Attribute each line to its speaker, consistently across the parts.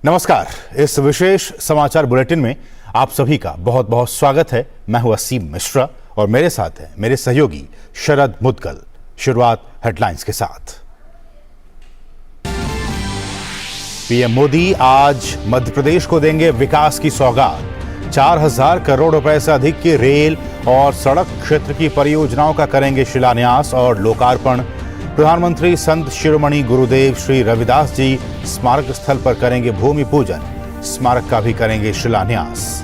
Speaker 1: नमस्कार। इस विशेष समाचार बुलेटिन में आप सभी का बहुत बहुत स्वागत है। मैं हूं असीम मिश्रा और मेरे साथ हैं मेरे सहयोगी शरद मुदगल। शुरुआत हेडलाइंस के साथ। पीएम मोदी आज मध्य प्रदेश को देंगे विकास की सौगात। 4000 करोड़ रुपए से अधिक की रेल और सड़क क्षेत्र की परियोजनाओं का करेंगे शिलान्यास और लोकार्पण। प्रधानमंत्री संत शिरोमणि गुरुदेव श्री रविदास जी स्मारक स्थल पर करेंगे भूमि पूजन। स्मारक का भी करेंगे शिलान्यास।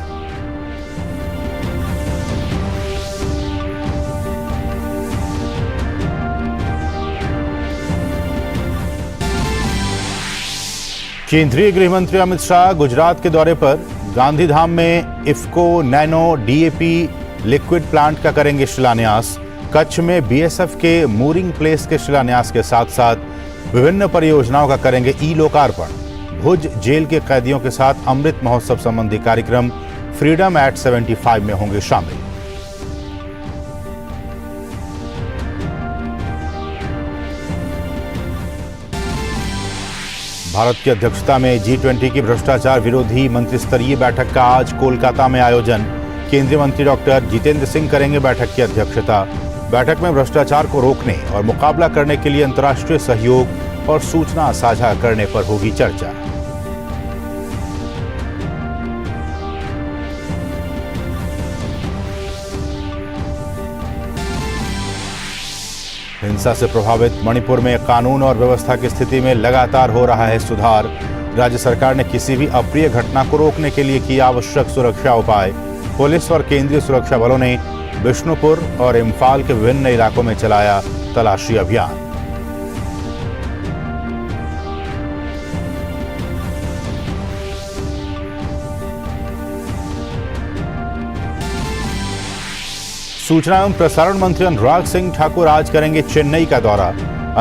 Speaker 1: केंद्रीय गृह मंत्री अमित शाह गुजरात के दौरे पर गांधीधाम में IFFCO nano DAP liquid plant का करेंगे शिलान्यास। कच्छ में बीएसएफ के मूरिंग प्लेस के शिलान्यास के साथ साथ विभिन्न परियोजनाओं का करेंगे ई लोकार्पण। भुज जेल के कैदियों के साथ अमृत महोत्सव संबंधी कार्यक्रम फ्रीडम एट 75 में होंगे शामिल। भारत की अध्यक्षता में G20 की भ्रष्टाचार विरोधी मंत्रिस्तरीय बैठक का आज कोलकाता में आयोजन। केंद्रीय मंत्री डॉक्टर जितेंद्र सिंह करेंगे बैठक की अध्यक्षता। बैठक में भ्रष्टाचार को रोकने और मुकाबला करने के लिए अंतर्राष्ट्रीय सहयोग और सूचना साझा करने पर होगी चर्चा। हिंसा से प्रभावित मणिपुर में कानून और व्यवस्था की स्थिति में लगातार हो रहा है सुधार। राज्य सरकार ने किसी भी अप्रिय घटना को रोकने के लिए किए आवश्यक सुरक्षा उपाय। पुलिस और केंद्रीय सुरक्षा बलों ने बिष्णुपुर और इम्फाल के विभिन्न इलाकों में चलाया तलाशी अभियान। सूचना एवं प्रसारण मंत्री अनुराग सिंह ठाकुर आज करेंगे चेन्नई का दौरा।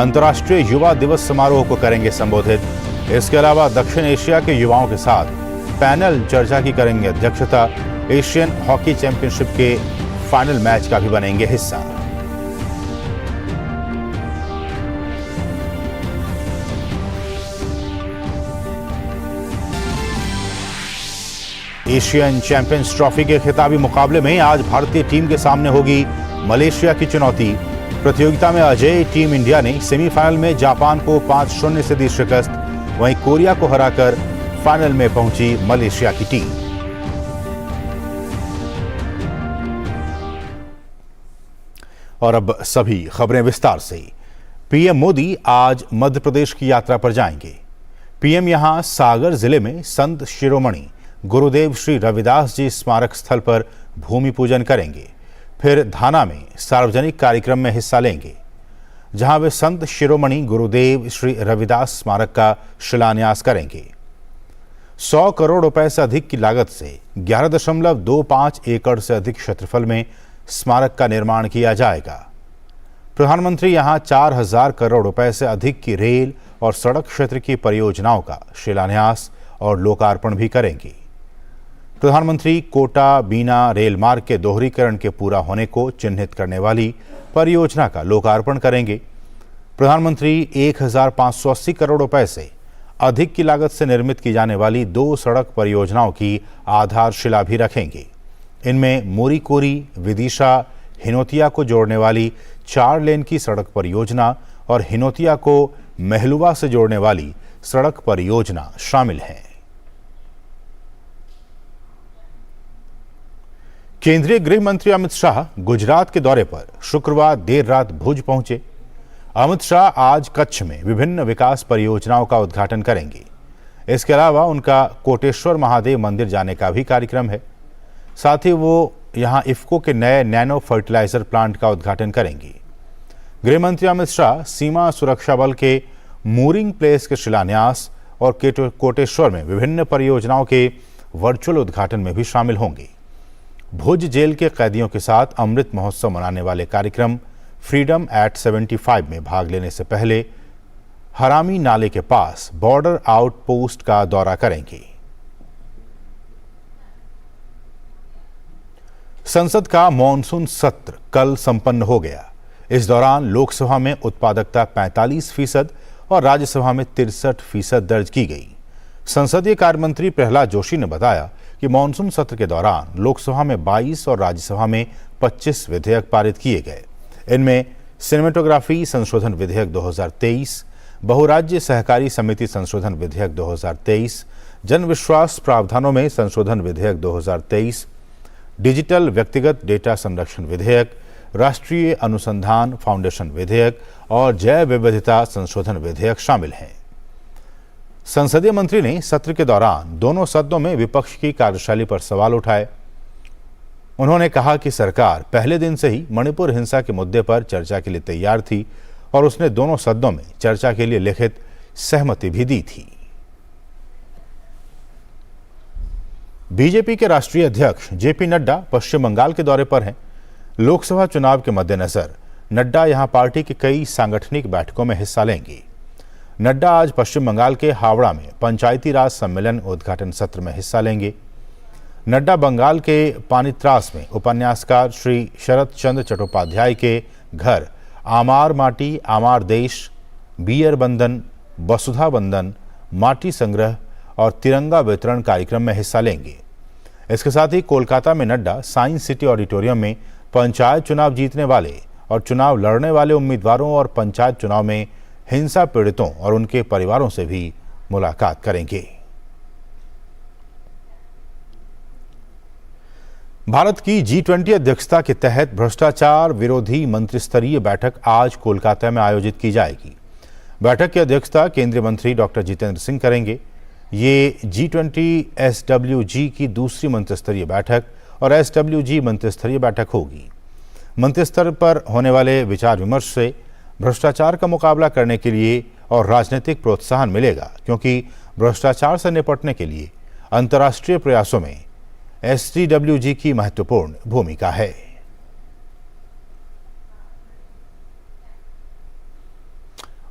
Speaker 1: अंतर्राष्ट्रीय युवा दिवस समारोह को करेंगे संबोधित। इसके अलावा दक्षिण एशिया के युवाओं के साथ पैनल चर्चा की करेंगे अध्यक्षता। एशियन हॉकी चैंपियनशिप के फाइनल मैच का भी बनेंगे हिस्सा। एशियन चैंपियंस ट्रॉफी के खिताबी मुकाबले में आज भारतीय टीम के सामने होगी मलेशिया की चुनौती। प्रतियोगिता में अजेय टीम इंडिया ने सेमीफाइनल में जापान को 5-0 से दी शिकस्त। वहीं कोरिया को हराकर फाइनल में पहुंची मलेशिया की टीम। और अब सभी खबरें विस्तार से। पीएम मोदी आज मध्य प्रदेश की यात्रा पर जाएंगे। पीएम यहां सागर जिले में संत शिरोमणि गुरुदेव श्री रविदास जी स्मारक स्थल पर भूमि पूजन करेंगे। फिर धाना में सार्वजनिक कार्यक्रम में हिस्सा लेंगे, जहां वे संत शिरोमणि गुरुदेव श्री रविदास स्मारक का शिलान्यास करेंगे। 100 करोड़ रुपए से अधिक की लागत से 11.25 एकड़ से अधिक क्षेत्रफल में स्मारक का निर्माण किया जाएगा। प्रधानमंत्री यहां 4000 करोड़ रुपए से अधिक की रेल और सड़क क्षेत्र की परियोजनाओं का शिलान्यास और लोकार्पण भी करेंगे। प्रधानमंत्री कोटा बीना रेल मार्ग के दोहरीकरण के पूरा होने को चिन्हित करने वाली परियोजना का लोकार्पण करेंगे। प्रधानमंत्री 1580 करोड़ रुपए से अधिक की लागत से निर्मित की जाने वाली 2 सड़क परियोजनाओं की आधारशिला भी रखेंगे। इनमें मोरीकोरी विदिशा हिनोतिया को जोड़ने वाली 4 लेन की सड़क परियोजना और हिनोतिया को महलुवा से जोड़ने वाली सड़क परियोजना शामिल है। केंद्रीय गृह मंत्री अमित शाह गुजरात के दौरे पर शुक्रवार देर रात भुज पहुंचे। अमित शाह आज कच्छ में विभिन्न विकास परियोजनाओं का उद्घाटन करेंगे। इसके अलावा उनका कोटेश्वर महादेव मंदिर जाने का भी कार्यक्रम है। साथ ही वो यहां इफ्को के नए नैनो फर्टिलाइजर प्लांट का उद्घाटन करेंगे। गृह मंत्री अमित शाह सीमा सुरक्षा बल के मूरिंग प्लेस के शिलान्यास और कोटेश्वर में विभिन्न परियोजनाओं के वर्चुअल उद्घाटन में भी शामिल होंगे। भुज जेल के कैदियों के साथ अमृत महोत्सव मनाने वाले कार्यक्रम फ्रीडम एट 75 में भाग लेने से पहले हरामी नाले के पास बॉर्डर आउटपोस्ट का दौरा करेंगे। संसद का मॉनसून सत्र कल संपन्न हो गया। इस दौरान लोकसभा में उत्पादकता 45% और राज्यसभा में 63% दर्ज की गई। संसदीय कार्य मंत्री प्रहलाद जोशी ने बताया कि मानसून सत्र के दौरान लोकसभा में 22 और राज्यसभा में 25 विधेयक पारित किए गए। इनमें सिनेमेटोग्राफी संशोधन विधेयक 2023, बहुराज्य सहकारी समिति संशोधन विधेयक 2023, जन विश्वास प्रावधानों में संशोधन विधेयक 2023, डिजिटल व्यक्तिगत डेटा संरक्षण विधेयक, राष्ट्रीय अनुसंधान फाउंडेशन विधेयक और जैव विविधता संशोधन विधेयक शामिल हैं। संसदीय मंत्री ने सत्र के दौरान दोनों सदनों में विपक्ष की कार्यशैली पर सवाल उठाए। उन्होंने कहा कि सरकार पहले दिन से ही मणिपुर हिंसा के मुद्दे पर चर्चा के लिए तैयार थी और उसने दोनों सदनों में चर्चा के लिए लिखित सहमति भी दी थी। बीजेपी के राष्ट्रीय अध्यक्ष जेपी नड्डा पश्चिम बंगाल के दौरे पर हैं। लोकसभा चुनाव के मद्देनजर नड्डा यहां पार्टी की कई सांगठनिक बैठकों में हिस्सा लेंगे। नड्डा आज पश्चिम बंगाल के हावड़ा में पंचायती राज सम्मेलन उद्घाटन सत्र में हिस्सा लेंगे। नड्डा बंगाल के पानीत्रास में उपन्यासकार श्री शरद चंद्र चट्टोपाध्याय के घर आमार माटी आमार देश, बियर बंधन, वसुधा बंधन, माटी संग्रह और तिरंगा वितरण कार्यक्रम में हिस्सा लेंगे। इसके साथ ही कोलकाता में नड्डा साइंस सिटी ऑडिटोरियम में पंचायत चुनाव जीतने वाले और चुनाव लड़ने वाले उम्मीदवारों और पंचायत चुनाव में हिंसा पीड़ितों और उनके परिवारों से भी मुलाकात करेंगे। भारत की G20 अध्यक्षता के तहत भ्रष्टाचार विरोधी मंत्रिस्तरीय बैठक आज कोलकाता में आयोजित की जाएगी। बैठक की अध्यक्षता केंद्रीय मंत्री डॉक्टर जितेंद्र सिंह करेंगे। ये G20 SWG की दूसरी मंत्रिस्तरीय बैठक और SWG मंत्रिस्तरीय बैठक होगी। मंत्रिस्तर पर होने वाले विचार विमर्श से भ्रष्टाचार का मुकाबला करने के लिए और राजनीतिक प्रोत्साहन मिलेगा, क्योंकि भ्रष्टाचार से निपटने के लिए अंतर्राष्ट्रीय प्रयासों में STWG की महत्वपूर्ण भूमिका है।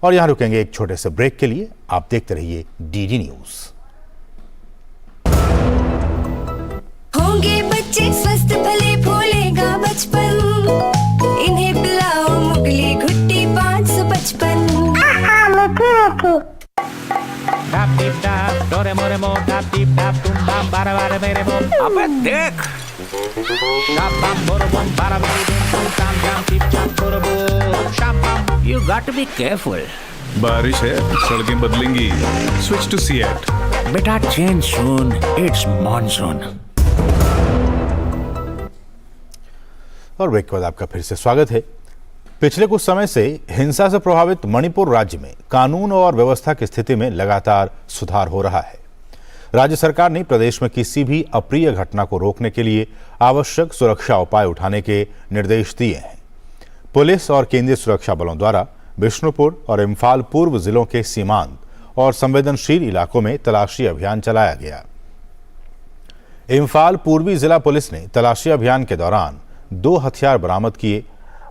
Speaker 1: और यहां रुकेंगे एक छोटे से ब्रेक के लिए। आप देखते रहिए DD न्यूज।
Speaker 2: होंगे बच्चे स्वस्थ भले फूलेगा बचपन, इन्हें पिलाओ मुगली घुट्टी 555।
Speaker 3: अबे देख You got to be careful.
Speaker 4: बारिश है, सड़कें बदलेंगी। Switch to Seat.
Speaker 3: बेटा change soon. It's monsoon.
Speaker 1: और ब्रेक के बाद आपका फिर से स्वागत है। पिछले कुछ समय से हिंसा से प्रभावित मणिपुर राज्य में कानून और व्यवस्था की स्थिति में लगातार सुधार हो रहा है। राज्य सरकार ने प्रदेश में किसी भी अप्रिय घटना को रोकने के लिए आवश्यक सुरक्षा उपाय उठाने के निर्देश दिए हैं। पुलिस और केंद्रीय सुरक्षा बलों द्वारा बिष्णुपुर और इम्फाल पूर्व जिलों के सीमांत और संवेदनशील इलाकों में तलाशी अभियान चलाया गया। इम्फाल पूर्वी जिला पुलिस ने तलाशी अभियान के दौरान 2 हथियार बरामद किए।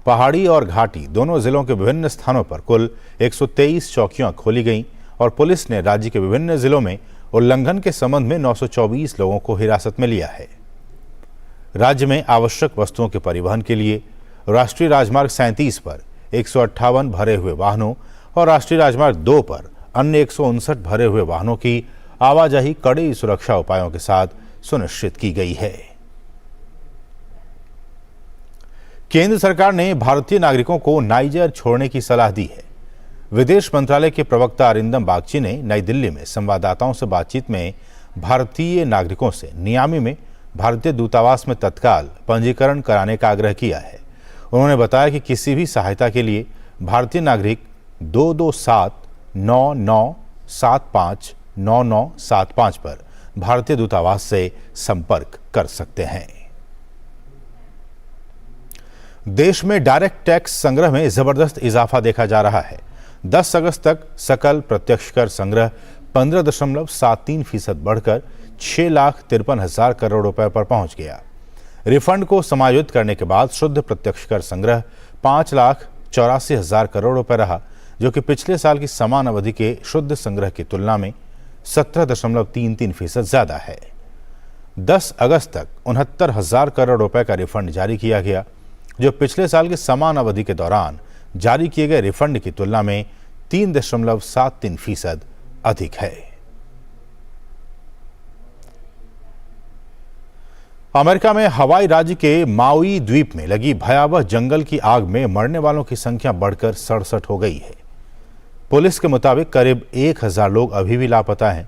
Speaker 1: पहाड़ी और घाटी दोनों जिलों के विभिन्न स्थानों पर कुल 123 चौकियां खोली गईं और पुलिस ने राज्य के विभिन्न जिलों में उल्लंघन के संबंध में 924 लोगों को हिरासत में लिया है। राज्य में आवश्यक वस्तुओं के परिवहन के लिए राष्ट्रीय राजमार्ग 37 पर 158 भरे हुए वाहनों और राष्ट्रीय राजमार्ग 2 पर अन्य 159 भरे हुए वाहनों की आवाजाही कड़े सुरक्षा उपायों के साथ सुनिश्चित की गई है। केंद्र सरकार ने भारतीय नागरिकों को नाइजर छोड़ने की सलाह दी है। विदेश मंत्रालय के प्रवक्ता अरिंदम बागची ने नई दिल्ली में संवाददाताओं से बातचीत में भारतीय नागरिकों से नियामी में भारतीय दूतावास में तत्काल पंजीकरण कराने का आग्रह किया है। उन्होंने बताया कि किसी भी सहायता के लिए भारतीय नागरिक 22799759975 पर भारतीय दूतावास से संपर्क कर सकते हैं। देश में डायरेक्ट टैक्स संग्रह में जबरदस्त इजाफा देखा जा रहा है। 10 अगस्त तक सकल प्रत्यक्ष कर संग्रह 15.73% बढ़कर 6,53,000 करोड़ रुपए पर पहुंच गया। रिफंड को समायोजित करने के बाद शुद्ध प्रत्यक्ष कर संग्रह 5,84,000 करोड़ रुपए रहा, जो कि पिछले साल की समान अवधि के शुद्ध संग्रह की तुलना में 17.33% ज्यादा है। 10 अगस्त तक 69,000 करोड़ रुपए का रिफंड जारी किया गया, जो पिछले साल की समान अवधि के दौरान जारी किए गए रिफंड की तुलना में 3.73% अधिक है। अमेरिका में हवाई राज्य के माउई द्वीप में लगी भयावह जंगल की आग में मरने वालों की संख्या बढ़कर 67 हो गई है। पुलिस के मुताबिक करीब 1000 लोग अभी भी लापता हैं।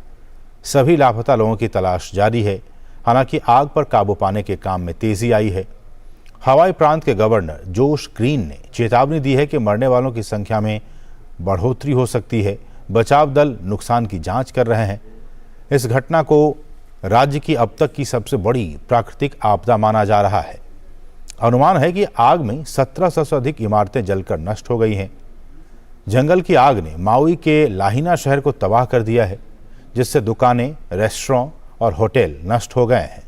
Speaker 1: सभी लापता लोगों की तलाश जारी है। हालांकि आग पर काबू पाने के काम में तेजी आई है। हवाई प्रांत के गवर्नर जोश ग्रीन ने चेतावनी दी है कि मरने वालों की संख्या में बढ़ोतरी हो सकती है। बचाव दल नुकसान की जांच कर रहे हैं। इस घटना को राज्य की अब तक की सबसे बड़ी प्राकृतिक आपदा माना जा रहा है। अनुमान है कि आग में 1700 से अधिक इमारतें जलकर नष्ट हो गई हैं। जंगल की आग ने माउई के लाहिना शहर को तबाह कर दिया है, जिससे दुकानें, रेस्टोरेंट और होटल नष्ट हो गए हैं।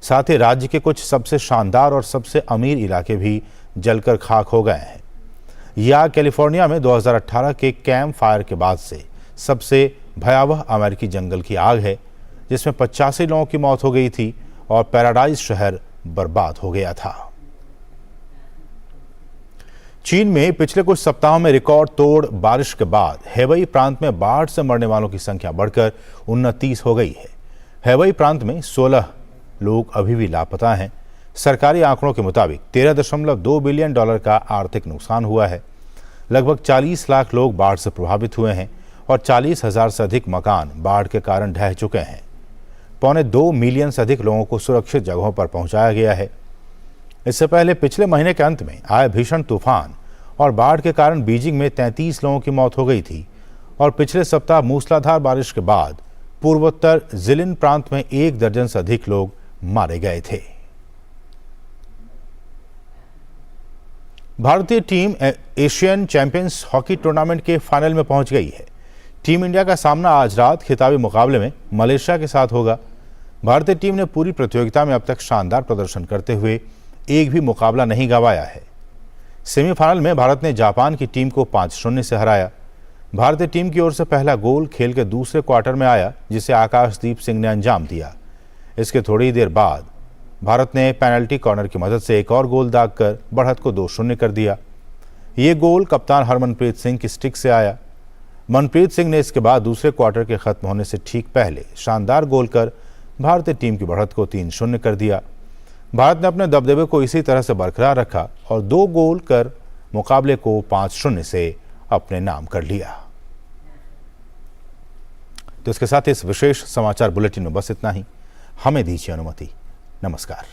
Speaker 1: साथ ही राज्य के कुछ सबसे शानदार और सबसे अमीर इलाके भी जलकर खाक हो गए हैं। यह आग कैलिफोर्निया में 2018 के कैंप फायर के बाद से सबसे भयावह अमेरिकी जंगल की आग है, जिसमें 85 लोगों की मौत हो गई थी और पैराडाइज शहर बर्बाद हो गया था। चीन में पिछले कुछ सप्ताहों में रिकॉर्ड तोड़ बारिश के बाद हेबई प्रांत में बाढ़ से मरने वालों की संख्या बढ़कर 29 हो गई है। हेबई प्रांत में 16 लोग अभी भी लापता हैं। सरकारी आंकड़ों के मुताबिक $13.2 बिलियन का आर्थिक नुकसान हुआ है। लगभग 40 लाख लोग बाढ़ से प्रभावित हुए हैं और 40,000 से अधिक मकान बाढ़ के कारण ढह चुके हैं। 1.25 मिलियन से अधिक लोगों को सुरक्षित जगहों पर पहुंचाया गया है। इससे पहले पिछले महीने के अंत में आए भीषण तूफान और बाढ़ के कारण बीजिंग में 33 लोगों की मौत हो गई थी और पिछले सप्ताह मूसलाधार बारिश के बाद पूर्वोत्तर जिलिन प्रांत में 1 दर्जन से अधिक लोग मारे गए थे। भारतीय team Asian champions hockey tournament के फाइनल में पहुंच गई है। टीम इंडिया का सामना आज रात खिताबी मुकाबले में मलेशिया के साथ होगा। भारतीय टीम ने पूरी प्रतियोगिता में अब तक शानदार प्रदर्शन करते हुए एक भी मुकाबला नहीं गंवाया है। सेमीफाइनल में भारत ने जापान की टीम को 5-0 से हराया। भारतीय टीम की ओर से पहला गोल खेल के दूसरे क्वार्टर में आया, जिसे आकाशदीप सिंह ने अंजाम दिया। इसके थोड़ी देर बाद भारत ने पेनल्टी कॉर्नर की मदद से एक और गोल दागकर बढ़त को 2-0 कर दिया। ये गोल कप्तान हरमनप्रीत सिंह की स्टिक से आया। मनप्रीत सिंह ने इसके बाद दूसरे क्वार्टर के खत्म होने से ठीक पहले शानदार गोल कर भारतीय टीम की बढ़त को 3-0 कर दिया। भारत ने अपने दबदबे को इसी तरह से बरकरार रखा और 2 गोल कर मुकाबले को 5-0 से अपने नाम कर लिया। तो इसके साथ इस विशेष समाचार बुलेटिन में बस इतना ही। हमें दीजिए अनुमति। नमस्कार।